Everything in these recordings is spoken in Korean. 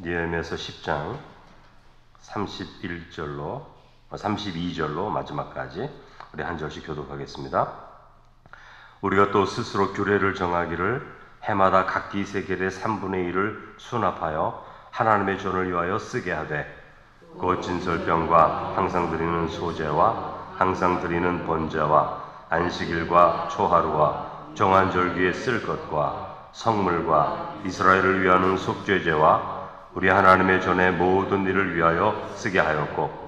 느헤미야서 10장 32절로 마지막까지 우리 한 절씩 교독하겠습니다. 우리가 또 스스로 규례를 정하기를 해마다 각기 세겔의 3분의 1을 수납하여 하나님의 전을 위하여 쓰게 하되 곧 진설병과 항상 드리는 소제와 항상 드리는 번제와 안식일과 초하루와 정한 절기에 쓸 것과 성물과 이스라엘을 위하는 속죄제와 우리 하나님의 전의 모든 일을 위하여 쓰게 하였고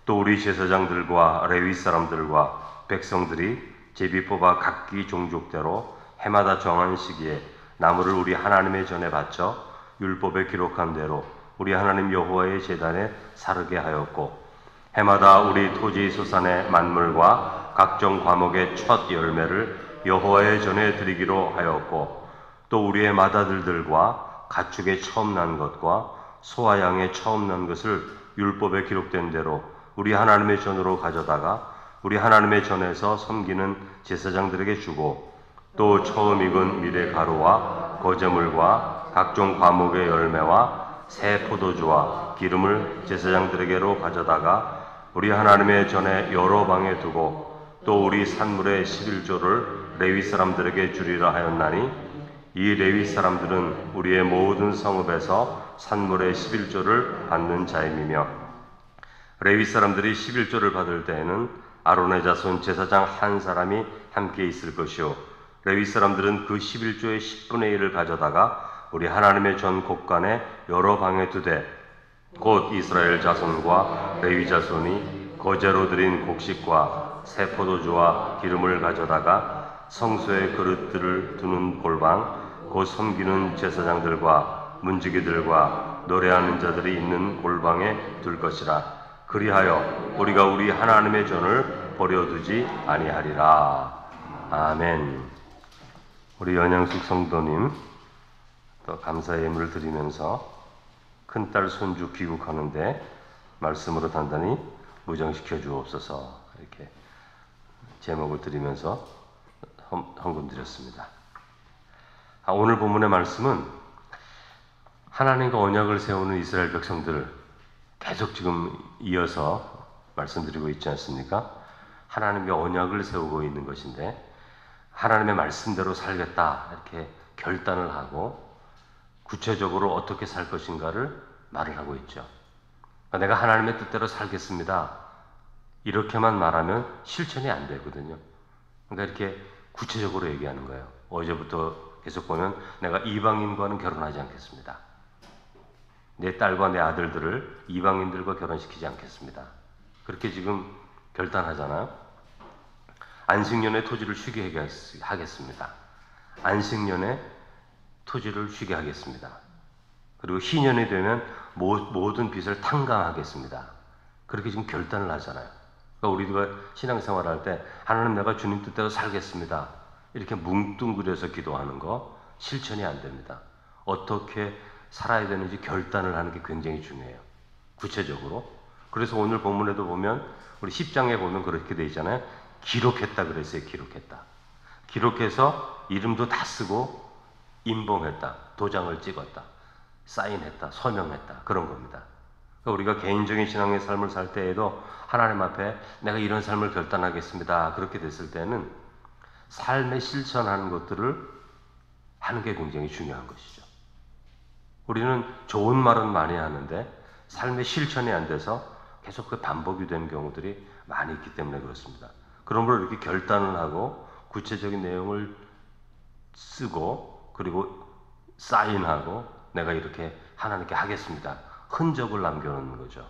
또 우리 제사장들과 레위 사람들과 백성들이 제비 뽑아 각기 종족대로 해마다 정한 시기에 나무를 우리 하나님의 전에 바쳐 율법에 기록한 대로 우리 하나님 여호와의 제단에 사르게 하였고 해마다 우리 토지 소산의 만물과 각종 과목의 첫 열매를 여호와의 전에 드리기로 하였고 또 우리의 맏아들들과 가축의 처음 난 것과 소와 양의 처음 난 것을 율법에 기록된 대로 우리 하나님의 전으로 가져다가 우리 하나님의 전에서 섬기는 제사장들에게 주고 또 처음 익은 밀의 가루와 거제물과 각종 과목의 열매와 새 포도주와 기름을 제사장들에게로 가져다가 우리 하나님의 전에 여러 방에 두고 또 우리 산물의 11조를 레위 사람들에게 주리라 하였나니 이 레위 사람들은 우리의 모든 성읍에서 산물의 11조를 받는 자임이며 레위 사람들이 11조를 받을 때에는 아론의 자손 제사장 한 사람이 함께 있을 것이요 레위 사람들은 그 11조의 10분의 1을 가져다가 우리 하나님의 전 곳간에 여러 방에 두되 곧 이스라엘 자손과 레위 자손이 거제로 드린 곡식과 새 포도주와 기름을 가져다가 성소의 그릇들을 두는 골방 곧 섬기는 제사장들과 문지기들과 노래하는 자들이 있는 골방에 둘 것이라. 그리하여 우리가 우리 하나님의 전을 버려두지 아니하리라. 아멘. 우리 연양숙 성도님 또 감사의 예물을 드리면서 큰딸 손주 귀국하는데 말씀으로 단단히 무장시켜 주옵소서 이렇게 제목을 드리면서 헌금 드렸습니다. 오늘 본문의 말씀은 하나님과 언약을 세우는 이스라엘 백성들 계속 지금 이어서 말씀드리고 있지 않습니까? 하나님과 언약을 세우고 있는 것인데 하나님의 말씀대로 살겠다 이렇게 결단을 하고 구체적으로 어떻게 살 것인가를 말을 하고 있죠. 내가 하나님의 뜻대로 살겠습니다. 이렇게만 말하면 실천이 안 되거든요. 그러니까 이렇게 구체적으로 얘기하는 거예요. 어제부터 계속 보면 내가 이방인과는 결혼하지 않겠습니다. 내 딸과 내 아들들을 이방인들과 결혼시키지 않겠습니다. 그렇게 지금 결단하잖아요. 안식년에 토지를 쉬게 하겠습니다. 안식년에 토지를 쉬게 하겠습니다. 그리고 희년이 되면 모든 빚을 탕감하겠습니다. 그렇게 지금 결단을 하잖아요. 그러니까 우리가 신앙생활 할 때 하나님 내가 주님 뜻대로 살겠습니다. 이렇게 뭉뚱그려서 기도하는 거 실천이 안 됩니다. 어떻게 살아야 되는지 결단을 하는 게 굉장히 중요해요. 구체적으로. 그래서 오늘 본문에도 보면 우리 10장에 보면 그렇게 돼 있잖아요. 기록했다 그랬어요. 기록했다. 기록해서 이름도 다 쓰고 인봉했다. 도장을 찍었다. 사인했다. 서명했다. 그런 겁니다. 그러니까 우리가 개인적인 신앙의 삶을 살 때에도 하나님 앞에 내가 이런 삶을 결단하겠습니다. 그렇게 됐을 때는 삶에 실천하는 것들을 하는 게 굉장히 중요한 것이죠. 우리는 좋은 말은 많이 하는데 삶의 실천이 안 돼서 계속 그 반복이 되는 경우들이 많이 있기 때문에 그렇습니다. 그러므로 이렇게 결단을 하고 구체적인 내용을 쓰고 그리고 사인하고 내가 이렇게 하나님께 하겠습니다. 흔적을 남겨놓는 거죠.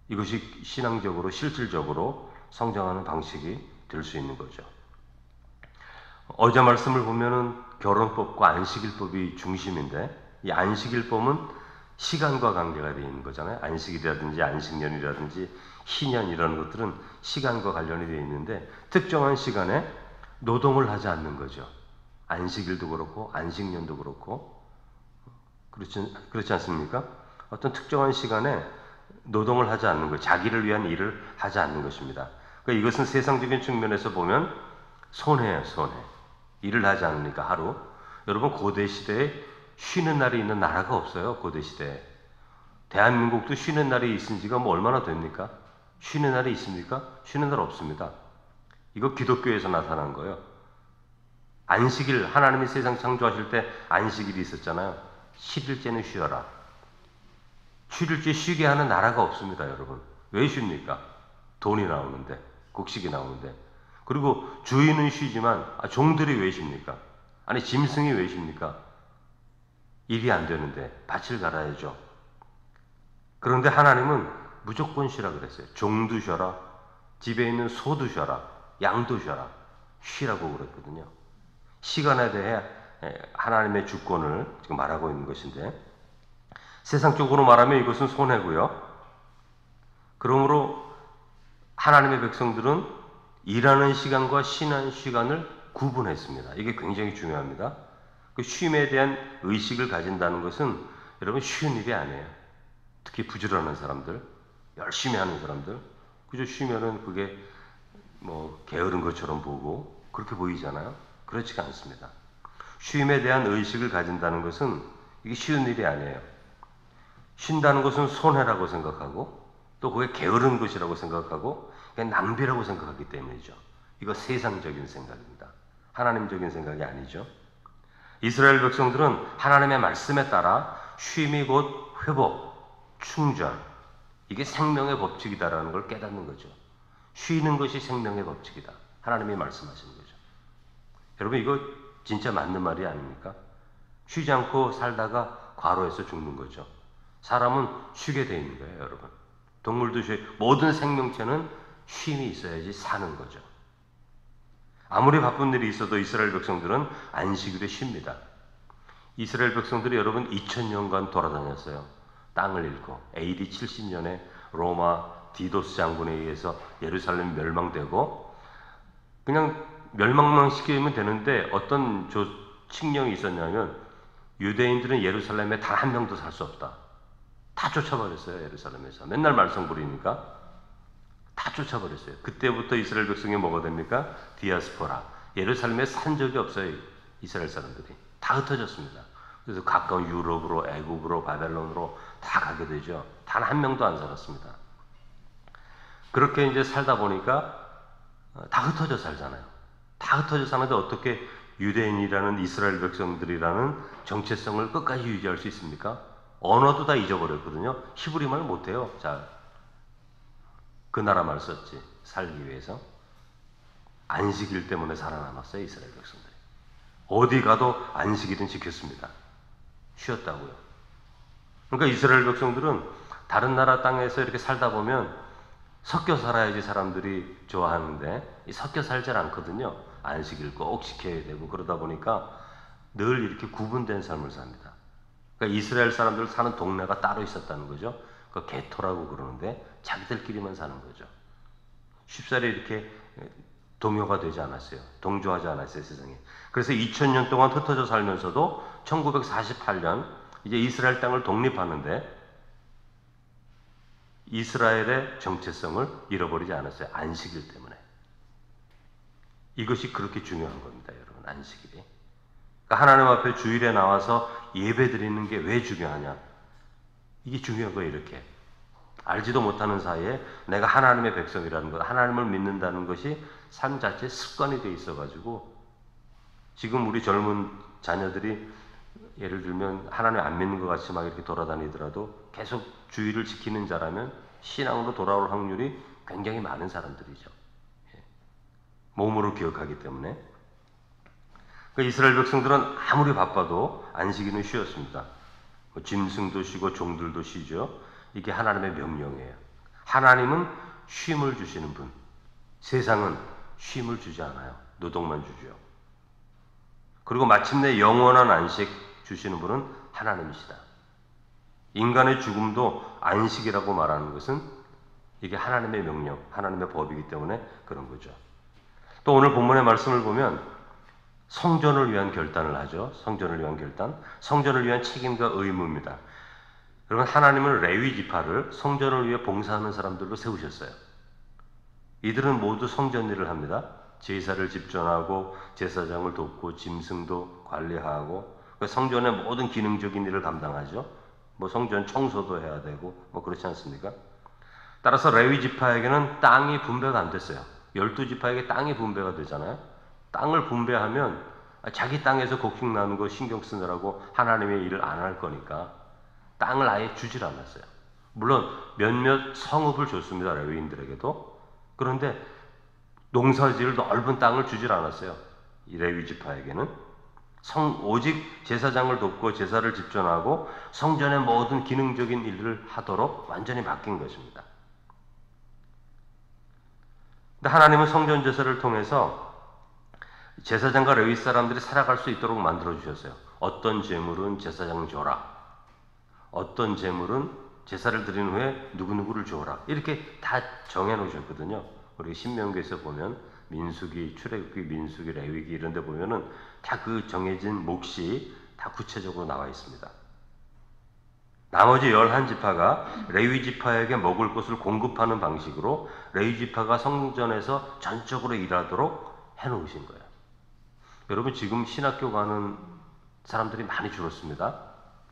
이것이 신앙적으로 실질적으로 성장하는 방식이 될 수 있는 거죠. 어제 말씀을 보면은 결혼법과 안식일법이 중심인데 이 안식일법은 시간과 관계가 되어 있는 거잖아요. 안식일이라든지 안식년이라든지 희년 이런 것들은 시간과 관련이 되어 있는데 특정한 시간에 노동을 하지 않는 거죠. 안식일도 그렇고 안식년도 그렇고 그렇지 않습니까? 어떤 특정한 시간에 노동을 하지 않는 거예요. 자기를 위한 일을 하지 않는 것입니다. 그러니까 이것은 세상적인 측면에서 보면 손해예요. 손해. 일을 하지 않으니까 하루. 여러분 고대 시대에 쉬는 날이 있는 나라가 없어요. 고대 시대에. 대한민국도 쉬는 날이 있은 지가 뭐 얼마나 됩니까? 쉬는 날이 있습니까? 쉬는 날 없습니다. 이거 기독교에서 나타난 거예요. 안식일, 하나님이 세상 창조하실 때 안식일이 있었잖아요. 7일째는 쉬어라. 7일째 쉬게 하는 나라가 없습니다, 여러분. 왜 쉽니까? 돈이 나오는데, 곡식이 나오는데. 그리고 주인은 쉬지만 종들이 왜 쉽니까? 아니 짐승이 왜 쉽니까? 일이 안 되는데 밭을 갈아야죠. 그런데 하나님은 무조건 쉬라 그랬어요. 종도 쉬어라, 집에 있는 소도 쉬어라, 양도 쉬어라, 쉬라고 그랬거든요. 시간에 대해 하나님의 주권을 지금 말하고 있는 것인데, 세상적으로 말하면 이것은 손해고요. 그러므로 하나님의 백성들은 일하는 시간과 쉬는 시간을 구분했습니다. 이게 굉장히 중요합니다. 그 쉼에 대한 의식을 가진다는 것은 여러분 쉬운 일이 아니에요. 특히 부지런한 사람들, 열심히 하는 사람들, 그저 쉬면은 그게 뭐 게으른 것처럼 보고 그렇게 보이잖아요. 그렇지가 않습니다. 쉼에 대한 의식을 가진다는 것은 이게 쉬운 일이 아니에요. 쉰다는 것은 손해라고 생각하고 또 그게 게으른 것이라고 생각하고 그게 낭비라고 생각하기 때문이죠. 이거 세상적인 생각입니다. 하나님적인 생각이 아니죠. 이스라엘 백성들은 하나님의 말씀에 따라 쉼이 곧 회복, 충전, 이게 생명의 법칙이다라는 걸 깨닫는 거죠. 쉬는 것이 생명의 법칙이다. 하나님이 말씀하시는 거죠. 여러분 이거 진짜 맞는 말이 아닙니까? 쉬지 않고 살다가 과로해서 죽는 거죠. 사람은 쉬게 돼 있는 거예요, 여러분. 동물도 모든 생명체는 쉼이 있어야지 사는 거죠. 아무리 바쁜 일이 있어도 이스라엘 백성들은 안식일에 쉽니다. 이스라엘 백성들이 여러분 2000년간 돌아다녔어요. 땅을 잃고 AD 70년에 로마 디도스 장군에 의해서 예루살렘이 멸망되고 그냥 멸망만 시키면 되는데 어떤 칙령이 있었냐면 유대인들은 예루살렘에 단 한 명도 살 수 없다. 다 쫓아버렸어요. 예루살렘에서. 맨날 말썽 부리니까 다 쫓아버렸어요. 그때부터 이스라엘 백성이 뭐가 됩니까? 디아스포라. 예루살렘에 산 적이 없어요. 이스라엘 사람들이. 다 흩어졌습니다. 그래서 가까운 유럽으로, 애국으로, 바벨론으로 다 가게 되죠. 단 한 명도 안 살았습니다. 그렇게 이제 살다 보니까 다 흩어져 살잖아요. 다 흩어져 사는데 어떻게 유대인이라는 이스라엘 백성들이라는 정체성을 끝까지 유지할 수 있습니까? 언어도 다 잊어버렸거든요. 히브리말 못해요. 자, 그 나라 말 썼지. 살기 위해서. 안식일 때문에 살아남았어요. 이스라엘 백성들이. 어디 가도 안식일은 지켰습니다. 쉬었다고요. 그러니까 이스라엘 백성들은 다른 나라 땅에서 이렇게 살다 보면 섞여 살아야지 사람들이 좋아하는데 섞여 살질 않거든요. 안식일 꼭 지켜야 되고 그러다 보니까 늘 이렇게 구분된 삶을 삽니다. 그러니까 이스라엘 사람들 사는 동네가 따로 있었다는 거죠. 그 게토라고 그러는데 자기들끼리만 사는 거죠. 쉽사리 이렇게 동요가 되지 않았어요. 동조하지 않았어요, 세상에. 그래서 2000년 동안 흩어져 살면서도 1948년 이제 이스라엘 땅을 독립하는데 이스라엘의 정체성을 잃어버리지 않았어요. 안식일 때문에. 이것이 그렇게 중요한 겁니다, 여러분. 안식일이. 그러니까 하나님 앞에 주일에 나와서 예배 드리는 게 왜 중요하냐? 이게 중요한 거예요, 이렇게. 알지도 못하는 사이에 내가 하나님의 백성이라는 것, 하나님을 믿는다는 것이 삶 자체에 습관이 돼 있어가지고 지금 우리 젊은 자녀들이 예를 들면 하나님 안 믿는 것 같이 막 이렇게 돌아다니더라도 계속 주의를 지키는 자라면 신앙으로 돌아올 확률이 굉장히 많은 사람들이죠. 몸으로 기억하기 때문에. 그러니까 이스라엘 백성들은 아무리 바빠도 안식일은 쉬었습니다. 짐승도 쉬고 종들도 쉬죠. 이게 하나님의 명령이에요. 하나님은 쉼을 주시는 분. 세상은 쉼을 주지 않아요. 노동만 주죠. 그리고 마침내 영원한 안식 주시는 분은 하나님이시다. 인간의 죽음도 안식이라고 말하는 것은 이게 하나님의 명령, 하나님의 법이기 때문에 그런 거죠. 또 오늘 본문의 말씀을 보면 성전을 위한 결단을 하죠. 성전을 위한 결단. 성전을 위한 책임과 의무입니다. 여러분, 하나님은 레위 지파를 성전을 위해 봉사하는 사람들로 세우셨어요. 이들은 모두 성전 일을 합니다. 제사를 집전하고 제사장을 돕고 짐승도 관리하고 그 성전의 모든 기능적인 일을 감당하죠. 뭐 성전 청소도 해야 되고 뭐 그렇지 않습니까? 따라서 레위 지파에게는 땅이 분배가 안 됐어요. 12지파에게 땅이 분배가 되잖아요. 땅을 분배하면 자기 땅에서 곡식 나는 거 신경 쓰느라고 하나님의 일을 안 할 거니까 땅을 아예 주질 않았어요. 물론 몇몇 성읍을 줬습니다. 레위인들에게도. 그런데 농사지을 넓은 땅을 주질 않았어요. 이 레위 지파에게는. 오직 제사장을 돕고 제사를 집전하고 성전의 모든 기능적인 일을 하도록 완전히 맡긴 것입니다. 근데 하나님은 성전 제사를 통해서 제사장과 레위 사람들이 살아갈 수 있도록 만들어 주셨어요. 어떤 제물은 제사장 줘라. 어떤 제물은 제사를 드린 후에 누구누구를 줘라. 이렇게 다 정해 놓으셨거든요. 우리 신명기에서 보면 민수기, 출애굽기, 민수기, 레위기 이런 데 보면은 다 그 정해진 몫이 다 구체적으로 나와 있습니다. 나머지 11지파가 레위 지파에게 먹을 것을 공급하는 방식으로 레위 지파가 성전에서 전적으로 일하도록 해 놓으신 거예요. 여러분 지금 신학교 가는 사람들이 많이 줄었습니다.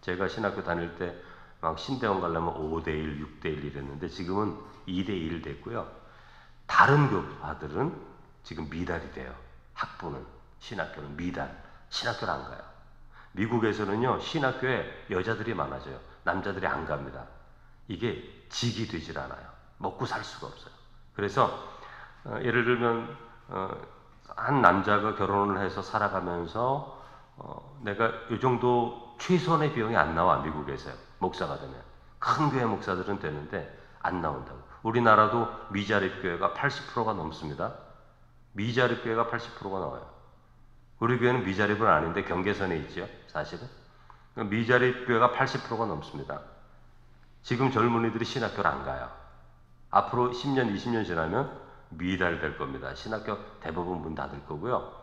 제가 신학교 다닐 때 막 신대원 가려면 5대1, 6대1 이랬는데 지금은 2대1 됐고요. 다른 교파들은 지금 미달이 돼요. 학부는, 신학교는 미달, 신학교를 안 가요. 미국에서는요, 신학교에 여자들이 많아져요. 남자들이 안 갑니다. 이게 직이 되질 않아요. 먹고 살 수가 없어요. 그래서 예를 들면 한 남자가 결혼을 해서 살아가면서 내가 이 정도 최소한의 비용이 안 나와. 미국에서요. 목사가 되면. 큰 교회 목사들은 되는데 안 나온다고. 우리나라도 미자립 교회가 80%가 넘습니다. 미자립 교회가 80%가 나와요. 우리 교회는 미자립은 아닌데 경계선에 있죠. 사실은. 미자립 교회가 80%가 넘습니다. 지금 젊은이들이 신학교를 안 가요. 앞으로 10년, 20년 지나면 미달 될 겁니다. 신학교 대부분 문 닫을 거고요.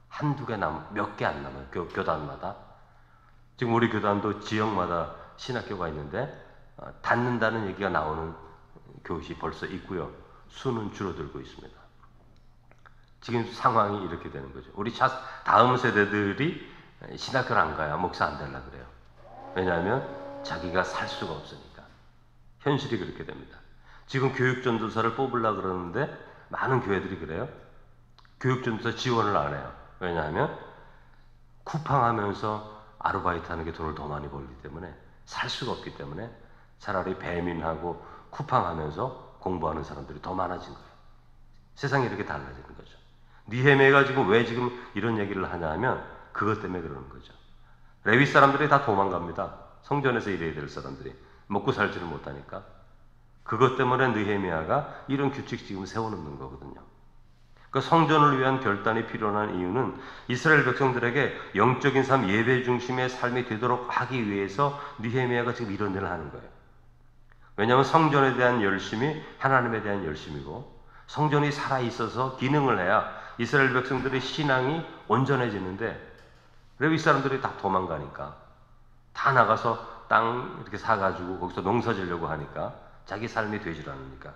한두 개 몇 개 안 남아요. 교단마다. 지금 우리 교단도 지역마다 신학교가 있는데 닫는다는 얘기가 나오는 교시 벌써 있고요. 수는 줄어들고 있습니다. 지금 상황이 이렇게 되는 거죠. 우리 다음 세대들이 신학교를 안 가요. 목사 안 되려고 그래요. 왜냐하면 자기가 살 수가 없으니까. 현실이 그렇게 됩니다. 지금 교육전도사를 뽑으려고 그러는데 많은 교회들이 그래요. 교육전도사 지원을 안 해요. 왜냐하면 쿠팡하면서 아르바이트 하는 게 돈을 더 많이 벌기 때문에 살 수가 없기 때문에 차라리 배민하고 쿠팡하면서 공부하는 사람들이 더 많아진 거예요. 세상이 이렇게 달라지는 거죠. 느헤미야가 지금 왜 지금 이런 얘기를 하냐 하면 그것 때문에 그러는 거죠. 레위 사람들이 다 도망갑니다. 성전에서 일해야 될 사람들이 먹고 살지를 못하니까. 그것 때문에 느헤미야가 이런 규칙 지금 세워놓는 거거든요. 그 성전을 위한 결단이 필요한 이유는 이스라엘 백성들에게 영적인 삶, 예배 중심의 삶이 되도록 하기 위해서 느헤미야가 지금 이런 일을 하는 거예요. 왜냐하면 성전에 대한 열심이 하나님에 대한 열심이고 성전이 살아있어서 기능을 해야 이스라엘 백성들의 신앙이 온전해지는데 레위 사람들이 다 도망가니까 다 나가서 땅 이렇게 사가지고 거기서 농사 지려고 하니까 자기 삶이 되질 않으니까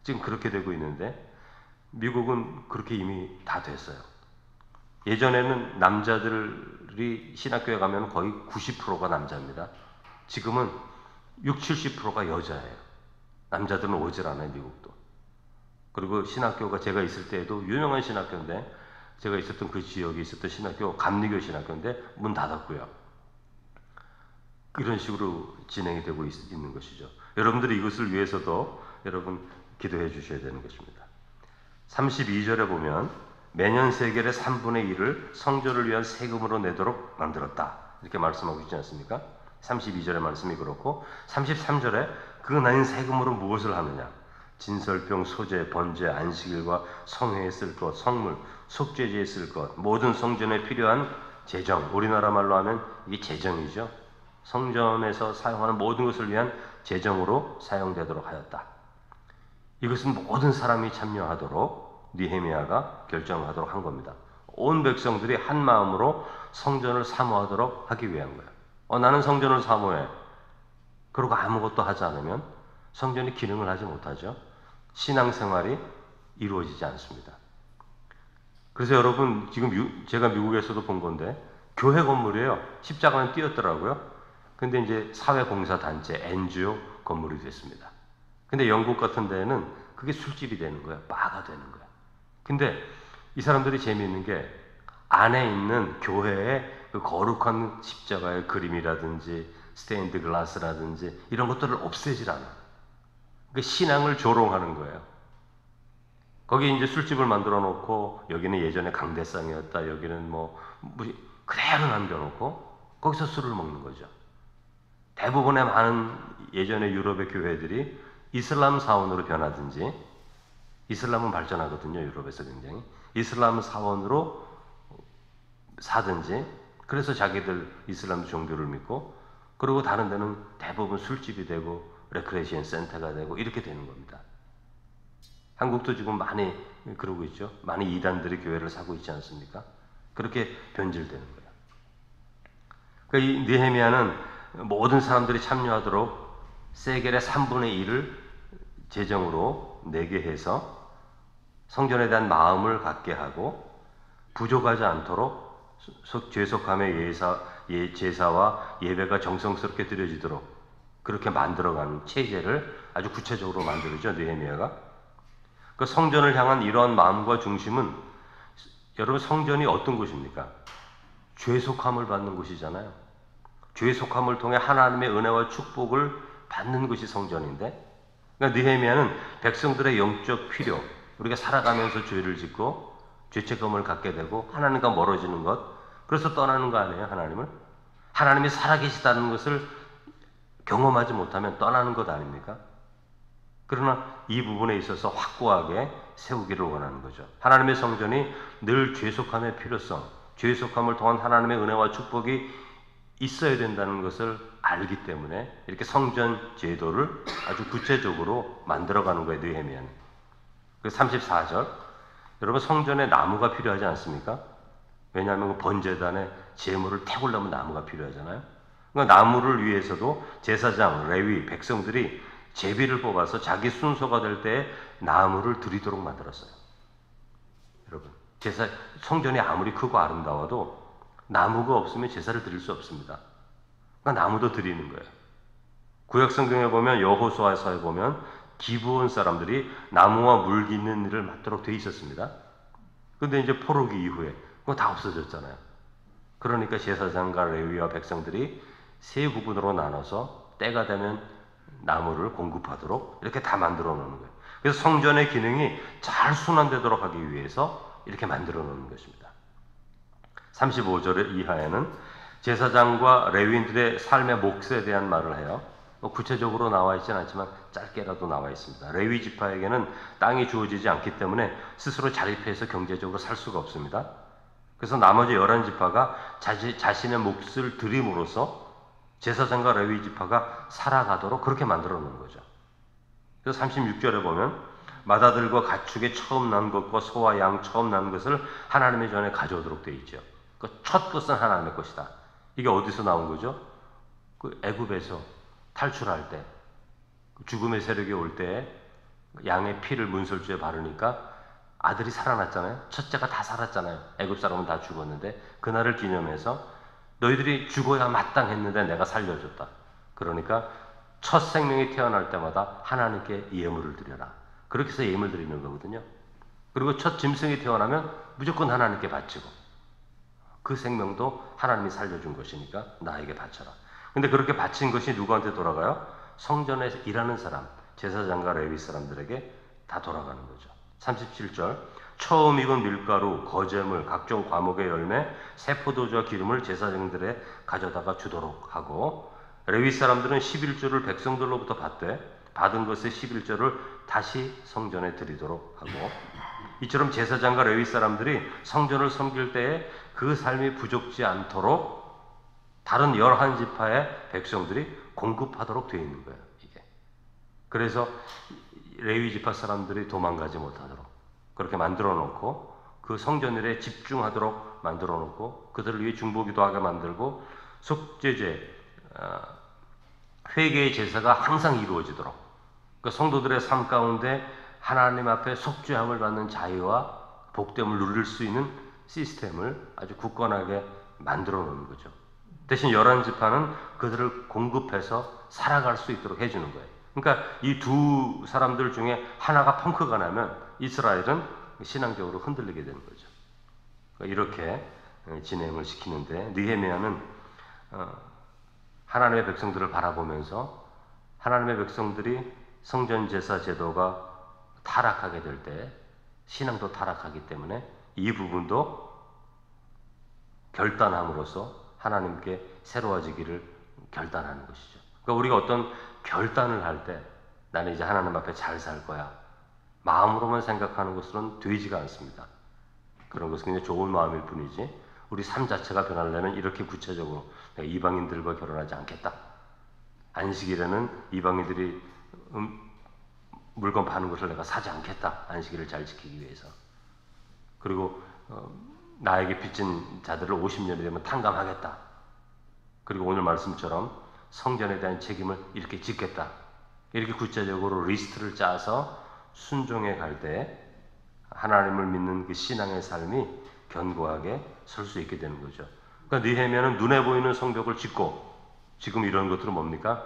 지금 그렇게 되고 있는데 미국은 그렇게 이미 다 됐어요. 예전에는 남자들이 신학교에 가면 거의 90%가 남자입니다. 지금은 60, 70%가 여자예요. 남자들은 오질 않아요, 미국도. 그리고 신학교가 제가 있을 때에도 유명한 신학교인데 제가 있었던 그 지역에 있었던 신학교, 감리교 신학교인데 문 닫았고요. 이런 식으로 진행이 되고 있는 것이죠. 여러분들이 이것을 위해서도 여러분 기도해 주셔야 되는 것입니다. 32절에 보면 매년 세겔의 3분의 1을 성전을 위한 세금으로 내도록 만들었다. 이렇게 말씀하고 있지 않습니까? 32절의 말씀이 그렇고 33절에 그 나인 세금으로 무엇을 하느냐? 진설병, 소재, 번제, 안식일과 성회에 쓸 것, 성물, 속죄제에 쓸 것, 모든 성전에 필요한 재정, 우리나라 말로 하면 이게 재정이죠. 성전에서 사용하는 모든 것을 위한 재정으로 사용되도록 하였다. 이것은 모든 사람이 참여하도록 느헤미야가 결정하도록 한 겁니다. 온 백성들이 한 마음으로 성전을 사모하도록 하기 위한 거예요. 나는 성전을 사모해. 그러고 아무것도 하지 않으면 성전이 기능을 하지 못하죠. 신앙생활이 이루어지지 않습니다. 그래서 여러분 지금 제가 미국에서도 본 건데 교회 건물이에요. 십자가는 띄었더라고요. 근데 이제 사회봉사단체 NGO 건물이 됐습니다. 근데 영국 같은 데는 그게 술집이 되는 거야. 바가 되는 거야. 근데 이 사람들이 재미있는 게 안에 있는 교회의 그 거룩한 십자가의 그림이라든지 스테인드 글라스라든지 이런 것들을 없애질 않아. 그 신앙을 조롱하는 거예요. 거기 이제 술집을 만들어 놓고 여기는 예전에 강대상이었다. 여기는 뭐 그대로 남겨놓고 거기서 술을 먹는 거죠. 대부분의 많은 예전의 유럽의 교회들이 이슬람 사원으로 변하든지, 이슬람은 발전하거든요. 유럽에서 굉장히. 이슬람 사원으로 사든지, 그래서 자기들 이슬람 종교를 믿고, 그리고 다른 데는 대부분 술집이 되고 레크레이션 센터가 되고 이렇게 되는 겁니다. 한국도 지금 많이 그러고 있죠. 많은 이단들이 교회를 사고 있지 않습니까? 그렇게 변질되는 거예요. 그러니까 이 느헤미야는 모든 사람들이 참여하도록 세겔의 3분의 1을 재정으로 내게 해서 성전에 대한 마음을 갖게 하고 부족하지 않도록 죄속함의 제사와 예배가 정성스럽게 드려지도록 그렇게 만들어가는 체제를 아주 구체적으로 만들죠. 느헤미야가. 그 성전을 향한 이러한 마음과 중심은 여러분 성전이 어떤 곳입니까? 죄속함을 받는 곳이잖아요. 죄속함을 통해 하나님의 은혜와 축복을 받는 것이 성전인데, 그러니까 느헤미야는 백성들의 영적 필요, 우리가 살아가면서 죄를 짓고 죄책감을 갖게 되고 하나님과 멀어지는 것, 그래서 떠나는 거 아니에요? 하나님을? 하나님이 살아계시다는 것을 경험하지 못하면 떠나는 것 아닙니까? 그러나 이 부분에 있어서 확고하게 세우기를 원하는 거죠. 하나님의 성전이 늘 죄속함의 필요성, 죄속함을 통한 하나님의 은혜와 축복이 있어야 된다는 것을 알기 때문에 이렇게 성전 제도를 아주 구체적으로 만들어가는 거예요. 느헤미야는. 그 34절, 여러분 성전에 나무가 필요하지 않습니까? 왜냐하면 그 번제단에 제물을 태우려면 나무가 필요하잖아요. 그러니까 나무를 위해서도 제사장, 레위, 백성들이 제비를 뽑아서 자기 순서가 될 때 나무를 드리도록 만들었어요. 여러분, 성전이 아무리 크고 아름다워도 나무가 없으면 제사를 드릴 수 없습니다. 그러니까 나무도 드리는 거예요. 구약 성경에 보면 여호수아서에 보면 기브온 사람들이 나무와 물 깃는 일을 맡도록 돼 있었습니다. 근데 이제 포로기 이후에 그거 다 없어졌잖아요. 그러니까 제사장과 레위와 백성들이 세 부분으로 나눠서 때가 되면 나무를 공급하도록 이렇게 다 만들어 놓는 거예요. 그래서 성전의 기능이 잘 순환되도록 하기 위해서 이렇게 만들어 놓는 것입니다. 35절 이하에는 제사장과 레위인들의 삶의 몫에 대한 말을 해요. 구체적으로 나와 있지는 않지만 짧게라도 나와 있습니다. 레위 지파에게는 땅이 주어지지 않기 때문에 스스로 자립해서 경제적으로 살 수가 없습니다. 그래서 나머지 11지파가 자신의 몫을 드림으로써 제사장과 레위 지파가 살아가도록 그렇게 만들어 놓은 거죠. 그래서 36절에 보면 마다들과 가축의 처음 난 것과 소와 양 처음 난 것을 하나님의 전에 가져오도록 되어 있죠. 그 첫 것은 하나님의 것이다. 이게 어디서 나온 거죠? 그 애굽에서 탈출할 때 죽음의 세력이 올 때 양의 피를 문설주에 바르니까 아들이 살아났잖아요. 첫째가 다 살았잖아요. 애굽 사람은 다 죽었는데 그날을 기념해서 너희들이 죽어야 마땅했는데 내가 살려줬다. 그러니까 첫 생명이 태어날 때마다 하나님께 예물을 드려라. 그렇게 해서 예물 드리는 거거든요. 그리고 첫 짐승이 태어나면 무조건 하나님께 바치고 그 생명도 하나님이 살려준 것이니까 나에게 바쳐라. 근데 그렇게 바친 것이 누구한테 돌아가요? 성전에 일하는 사람, 제사장과 레위 사람들에게 다 돌아가는 거죠. 37절, 처음 익은 밀가루, 거제물, 각종 과목의 열매, 새 포도주와 기름을 제사장들에 가져다가 주도록 하고, 레위 사람들은 11조를 백성들로부터 받되 받은 것의 11조를 다시 성전에 드리도록 하고, 이처럼 제사장과 레위 사람들이 성전을 섬길 때에 그 삶이 부족지 않도록 다른 11지파의 백성들이 공급하도록 되어 있는 거예요. 이게. 그래서 레위 지파 사람들이 도망가지 못하도록 그렇게 만들어 놓고 그 성전 일에 집중하도록 만들어 놓고 그들을 위해 중보기도 하게 만들고 속죄제, 회개의 제사가 항상 이루어지도록 그 성도들의 삶 가운데 하나님 앞에 속죄함을 받는 자유와 복됨을 누릴 수 있는 시스템을 아주 굳건하게 만들어 놓는 거죠. 대신 11지파는 그들을 공급해서 살아갈 수 있도록 해주는 거예요. 그러니까 이 두 사람들 중에 하나가 펑크가 나면 이스라엘은 신앙적으로 흔들리게 되는 거죠. 이렇게 진행을 시키는데 느헤미야는 하나님의 백성들을 바라보면서 하나님의 백성들이 성전 제사 제도가 타락하게 될 때 신앙도 타락하기 때문에 이 부분도 결단함으로써 하나님께 새로워지기를 결단하는 것이죠. 그러니까 우리가 어떤 결단을 할 때 나는 이제 하나님 앞에 잘 살 거야. 마음으로만 생각하는 것으로는 되지가 않습니다. 그런 것은 굉장히 좋은 마음일 뿐이지 우리 삶 자체가 변하려면 이렇게 구체적으로 내가 이방인들과 결혼하지 않겠다. 안식일에는 이방인들이 물건 파는 것을 내가 사지 않겠다. 안식일을 잘 지키기 위해서. 그리고 나에게 빚진 자들을 50년이 되면 탕감하겠다. 그리고 오늘 말씀처럼 성전에 대한 책임을 이렇게 짓겠다. 이렇게 구체적으로 리스트를 짜서 순종해 갈 때 하나님을 믿는 그 신앙의 삶이 견고하게 설 수 있게 되는 거죠. 그러니까 느헤미야는 눈에 보이는 성벽을 짓고 지금 이런 것들은 뭡니까?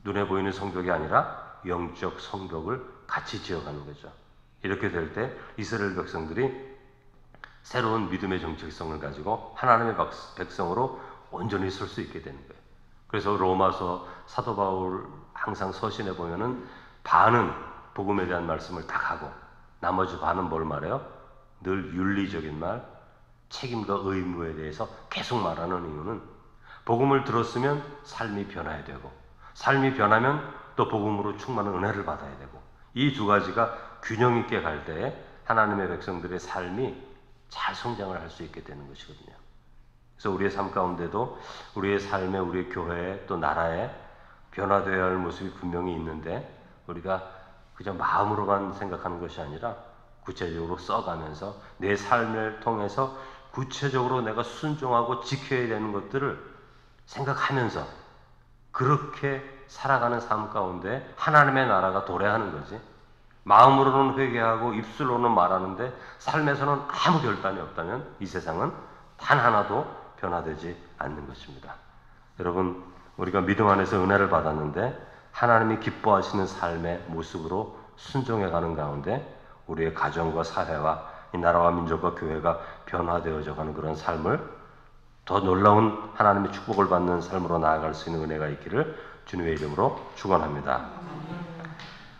눈에 보이는 성벽이 아니라 영적 성벽을 같이 지어가는 거죠. 이렇게 될 때 이스라엘 백성들이 새로운 믿음의 정체성을 가지고 하나님의 백성으로 온전히 설 수 있게 되는 거예요. 그래서 로마서 사도 바울 항상 서신에 보면은 반은 복음에 대한 말씀을 딱 하고 나머지 반은 뭘 말해요? 늘 윤리적인 말, 책임과 의무에 대해서 계속 말하는 이유는 복음을 들었으면 삶이 변화야 되고 삶이 변하면 또 복음으로 충만한 은혜를 받아야 되고 이 두 가지가 균형 있게 갈 때에 하나님의 백성들의 삶이 잘 성장을 할 수 있게 되는 것이거든요. 그래서 우리의 삶 가운데도 우리의 삶에 우리의 교회에 또 나라에 변화되어야 할 모습이 분명히 있는데 우리가 그저 마음으로만 생각하는 것이 아니라 구체적으로 써가면서 내 삶을 통해서 구체적으로 내가 순종하고 지켜야 되는 것들을 생각하면서 그렇게 살아가는 삶 가운데 하나님의 나라가 도래하는 거지. 마음으로는 회개하고 입술로는 말하는데 삶에서는 아무 결단이 없다면 이 세상은 단 하나도 변화되지 않는 것입니다. 여러분, 우리가 믿음 안에서 은혜를 받았는데 하나님이 기뻐하시는 삶의 모습으로 순종해가는 가운데 우리의 가정과 사회와 이 나라와 민족과 교회가 변화되어져 가는 그런 삶을 더 놀라운 하나님의 축복을 받는 삶으로 나아갈 수 있는 은혜가 있기를 주님의 이름으로 축원합니다.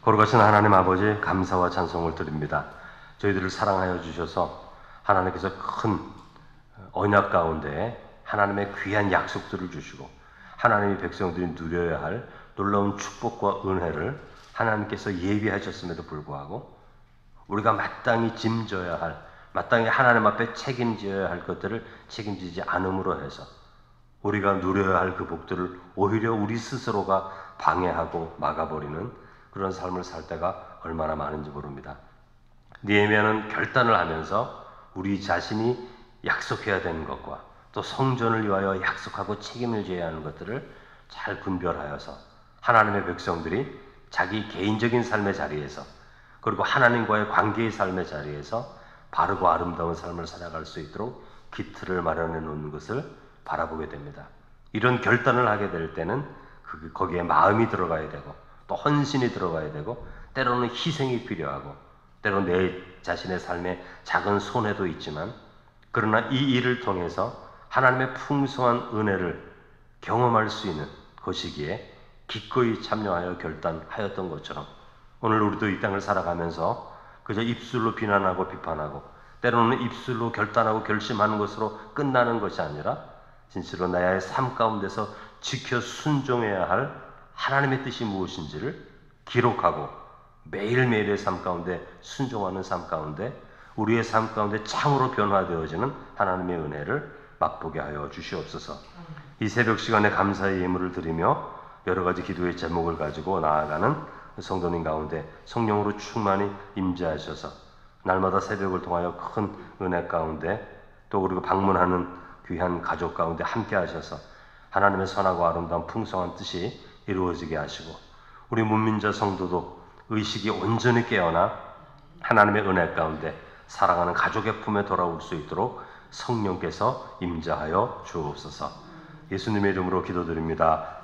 거룩하신 하나님 아버지 감사와 찬송을 드립니다. 저희들을 사랑하여 주셔서 하나님께서 큰 언약 가운데 하나님의 귀한 약속들을 주시고 하나님의 백성들이 누려야 할 놀라운 축복과 은혜를 하나님께서 예비하셨음에도 불구하고 우리가 마땅히 짐져야 할 마땅히 하나님 앞에 책임져야 할 것들을 책임지지 않음으로 해서 우리가 누려야 할 그 복들을 오히려 우리 스스로가 방해하고 막아버리는 그런 삶을 살 때가 얼마나 많은지 모릅니다. 느헤미야는 결단을 하면서 우리 자신이 약속해야 되는 것과 또 성전을 위하여 약속하고 책임을 져야 하는 것들을 잘 분별하여서 하나님의 백성들이 자기 개인적인 삶의 자리에서 그리고 하나님과의 관계의 삶의 자리에서 바르고 아름다운 삶을 살아갈 수 있도록 기틀을 마련해 놓는 것을 바라보게 됩니다. 이런 결단을 하게 될 때는 거기에 마음이 들어가야 되고 또 헌신이 들어가야 되고 때로는 희생이 필요하고 때로는 내 자신의 삶에 작은 손해도 있지만 그러나 이 일을 통해서 하나님의 풍성한 은혜를 경험할 수 있는 것이기에 기꺼이 참여하여 결단하였던 것처럼 오늘 우리도 이 땅을 살아가면서 그저 입술로 비난하고 비판하고 때로는 입술로 결단하고 결심하는 것으로 끝나는 것이 아니라 진실로 나의 삶 가운데서 지켜 순종해야 할 하나님의 뜻이 무엇인지를 기록하고 매일매일의 삶 가운데 순종하는 삶 가운데 우리의 삶 가운데 참으로 변화되어지는 하나님의 은혜를 맛보게 하여 주시옵소서. 이 새벽 시간에 감사의 예물을 드리며 여러 가지 기도의 제목을 가지고 나아가는 성도님 가운데 성령으로 충만히 임재하셔서 날마다 새벽을 통하여 큰 은혜 가운데 또 그리고 방문하는 귀한 가족 가운데 함께 하셔서 하나님의 선하고 아름다운 풍성한 뜻이 이루어지게 하시고 우리 문민자 성도도 의식이 온전히 깨어나 하나님의 은혜 가운데 살아가는 가족의 품에 돌아올 수 있도록 성령께서 임재하여 주옵소서. 예수님의 이름으로 기도드립니다.